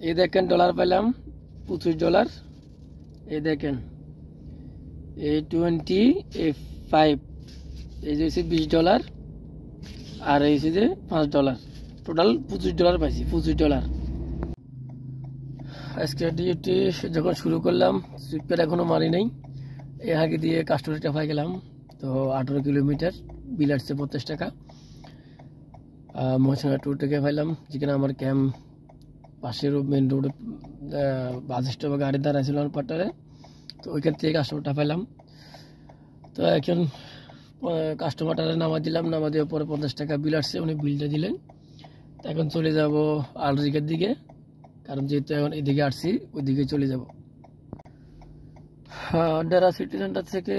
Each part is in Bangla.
এই দেখেন ডলার পেলাম $25। এই দেখেন A25, এই যে হচ্ছে $20 আর এই হচ্ছে যে $5, টোটাল $25 পাইছি। $25 আজকে ডিউটি যখন শুরু করলাম, সুইপের এখনো মারি নাই, এ আগে দিয়ে কাস্টমারটা পাই গেলাম। তো 18 কিলোমিটার, বিল আসছে 50 টাকা। মহাসিনা ট্যুর থেকে পাইলাম, যেখানে আমার ক্যাম্প পাশের মেন রোডে বাস স্টপে গাড়ি দাঁড়াইছিল আমার পার্টনারে। তো ওইখান থেকে কাস্টমারটা পাইলাম। তো এখন কাস্টমারটা নামা দিলাম, নামা দেওয়ার পরে 50 টাকা বিল আসছে, উনি বিলটা দিলেন। তো এখন চলে যাব আলরিকের দিকে, কারণ যেহেতু এখন এদিকে আসছি ওইদিকে চলে যাব। ডেরা সিটি সেন্টার থেকে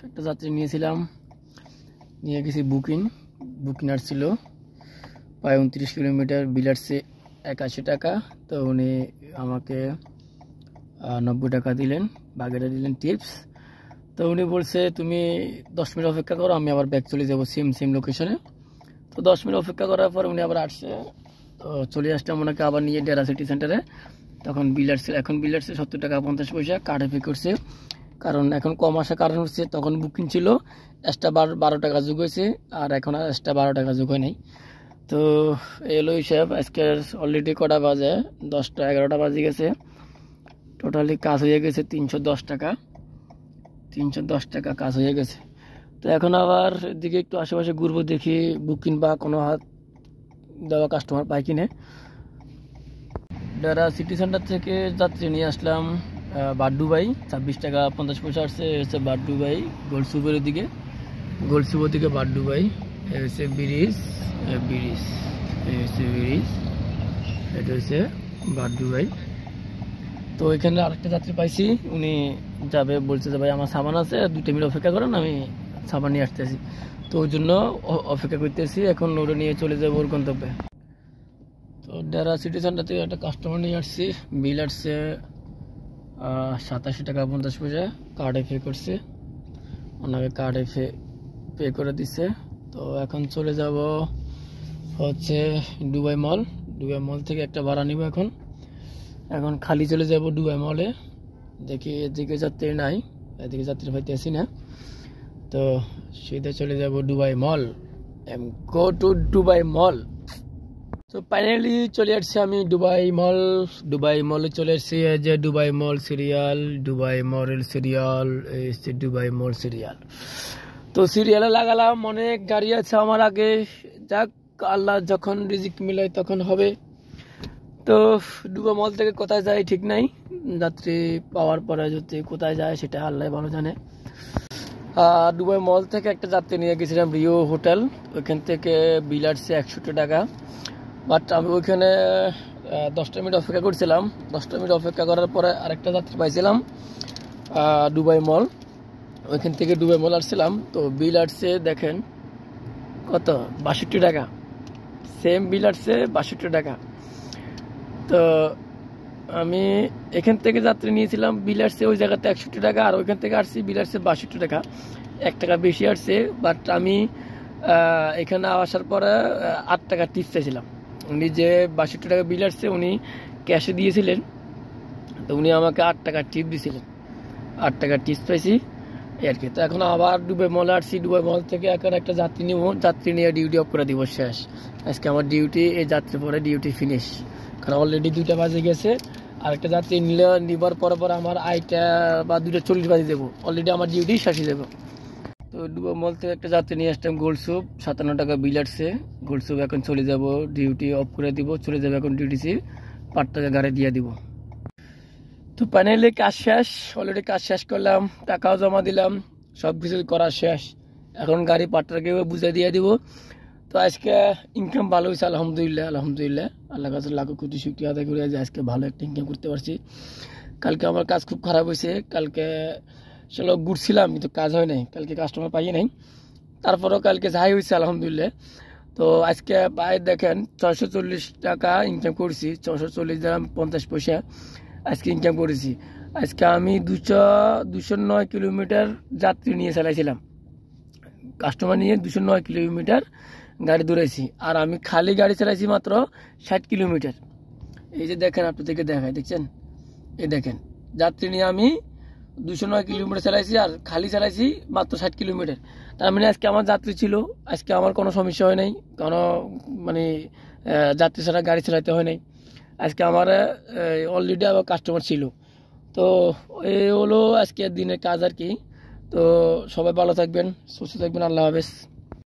একটা যাত্রী নিয়েছিলাম, নিয়ে গেছি বুকিং আসছিল প্রায় 29 কিলোমিটার, বিল আসছে 81 টাকা। তো উনি আমাকে 90 টাকা দিলেন, বাকিটা দিলেন টিপস। তো উনি বলছে তুমি 10 মিনিট অপেক্ষা করো, আমি আবার ব্যাক চলে যাবো সেম লোকেশনে। তো 10 মিনিট অপেক্ষা করার পর উনি আবার আসছে। তো চলে আসলাম ওনাকে আবার নিয়ে ডেরা সিটি সেন্টারে। তখন বিল আসছে, এখন বিল আসছে 70 টাকা 50 পয়সা, কার্ডে পে করছে। কারণ এখন কম আসার কারণ হচ্ছে তখন বুকিং ছিল, এক্সট্রা 12 টাকা যোগ হয়েছে, আর এখন আর এক্সট্রা 12 টাকা যোগ হয় নাই। তো এলো হিসাব, আজকে অলরেডি কটা বাজে, 10টা 11টা বাজে গেছে। টোটালি কাজ হয়ে গেছে 310 টাকা, 310 টাকা কাজ হয়ে গেছে। তো এখন আবার এদিকে একটু আশেপাশে ঘুরবো, দেখি বুকিং বা কোনো হাত দেওয়া কাস্টমার পাই কিনে। ডেরা সিটি সেন্টার থেকে যাত্রী নিয়ে আসলাম বাড্ডুবাই, 26 টাকা 50 পয়সা আসছে। হচ্ছে বাড্ডুবাই গোলসুপের দিকে, গোলসুপের দিকে বাড্ডুবাই। এই হচ্ছে ব্রিজ, এই হচ্ছে ব্রিজ, এটা হচ্ছে বাড্ডুবাই। তো এখানে আরেকটা যাত্রী পাইছি, উনি যাবে, বলছে যে ভাই আমার সামান আছে, 2 মিনিট অপেক্ষা করেন, আমি সামান নিয়ে আসতেছি। তো ওই জন্য অপেক্ষা করতেছি, এখন ওটা নিয়ে চলে যাবো ওর গন্তব্যে। তো ডেরা সিটি সেন্টার থেকে একটা কাস্টমার নিয়ে আসছি, বিল আসছে 87 টাকা 50 পয়সা, কার্ডে পে করছে, ওনাকে কার্ডে পে করে দিচ্ছে। তো এখন চলে যাব হচ্ছে দুবাই মল থেকে একটা ভাড়া নিব। এখন খালি চলে যাব দুবাই মলে, দেখি এদিকে যাত্রী নাই, এদিকে যাত্রী পাইতেছি না। তো সিধে চলে যাব Dubai mall, go to Dubai মল। তো ফাইনালি চলে আসছি আমি দুবাই মলে চলে আসছি। এই যে দুবাই মল সিরিয়াল, দুবাই মল সিরিয়াল, এই দুবাই মল সিরিয়াল। তো সিরিয়ালে লাগালাম, অনেক গাড়ি আছে আমার আগে, যাক আল্লাহ যখন রিজিক মিলায় তখন হবে। তো দুবাই মল থেকে কোথায় যায় ঠিক নাই, যাত্রী পাওয়ার পরে যদি কোথায় যায় সেটা আল্লাহ ভালো জানে। দুবাই মল থেকে একটা যাত্রী নিয়ে গেছিলাম রিও হোটেল, ওইখান থেকে বিল আসছে 61 টাকা। বাট আমি ওইখানে 10টা মিনিট অপেক্ষা করছিলাম, 10টা মিনিট অপেক্ষা করার পরে আরেকটা যাত্রী পাইছিলাম দুবাই মল, ওইখান থেকে দুবাই মল আসছিলাম। তো বিল আসছে দেখেন কত, 62 টাকা, সেম বিল আসছে 62 টাকা। তো আমি এখান থেকে যাত্রী নিয়েছিলাম, বিল আসছে ওই জায়গাতে 61 টাকা, আর ওইখান থেকে আসছি বিল আসছে 62 টাকা, 1 টাকা বেশি আসছে। বাট আমি এখানে আসার পরে 8 টাকা টিপস চাইছিলাম। উনি যে 62 টাকা বিল আসছে উনি ক্যাশে দিয়েছিলেন, তো উনি আমাকে 8 টাকা টিপ দিয়েছিলেন, 8 টাকা টিপস পাইছি এই আর কি। তো এখন আবার দুবাই মলে আসছি, দুবাই মল থেকে এখন একটা যাত্রী নিব, যাত্রী নিয়ে ডিউটি অফ করে দিব, শেষ আজকে আমার ডিউটি। এই যাত্রী পরে ডিউটি ফিনিশ, কারণ অলরেডি 2টা বাজে গেছে। আর একটা যাত্রী নিবার পরে আমার 8টা বা 2:40 বাজে দেবো, অলরেডি আমার ডিউটি শেষ হয়ে যাবো। তো দুবাই মল থেকে একটা যাত্রী নিয়ে আসলাম গোলসুপ, 57 টাকা বিল আসছে। গোলসুপ এখন চলে যাব, ডিউটি অফ করে দিব, চলে যাবো এখন ডিউটি 5 টাকা গাড়ি দিয়ে দিব। তো ফাইনালি কাজ শেষ, অলরেডি কাজ শেষ করলাম, টাকাও জমা দিলাম, সব কিছু করা শেষ। এখন গাড়ি 5 টাকা বুঝে দিয়ে দিব। তো আজকে ইনকাম ভালো হয়েছে, আলহামদুলিল্লাহ আল্লাহ কাছে লাখো কোটি শুকরিয়া আদায় করে যে আজকে ভালো একটা ইনকাম করতে পারছি। কালকে আমার কাজ খুব খারাপ হয়েছে, কালকে চলো ঘুরছিলাম কিন্তু কাজ হয় নাই, কালকে কাস্টমার পাই নাই। তারপরেও কালকে যাই হয়েছে আলহামদুলিল্লাহ। তো আজকে প্রায় দেখেন 640 টাকা ইনকাম করছি, 640 টাকা 50 পয়সা আজকে ইনকাম করেছি। আজকে আমি 209 কিলোমিটার যাত্রী নিয়ে চালাইছিলাম, কাস্টমার নিয়ে 209 কিলোমিটার গাড়ি দৌড়াইছি। আর আমি খালি গাড়ি চালাইছি মাত্র 60 কিলোমিটার, এই যে দেখেন, আপনাদেরকে দেখায়, দেখছেন, এই দেখেন যাত্রী নিয়ে আমি 209 কিলোমিটার চালাইছি আর খালি চালাইছি মাত্র 60 কিলোমিটার। তার মানে আজকে আমার যাত্রী ছিল, আজকে আমার কোনো সমস্যা হয় নাই, কোনো মানে যাত্রী ছাড়া গাড়ি চালাতে হয় নাই। আজকে আমার অলরেডি আমার কাস্টমার ছিল। তো এই হলো আজকের দিনের কাজ আর কি। তো সবাই ভালো থাকবেন, সুস্থ থাকবেন, আল্লাহ হাফেজ।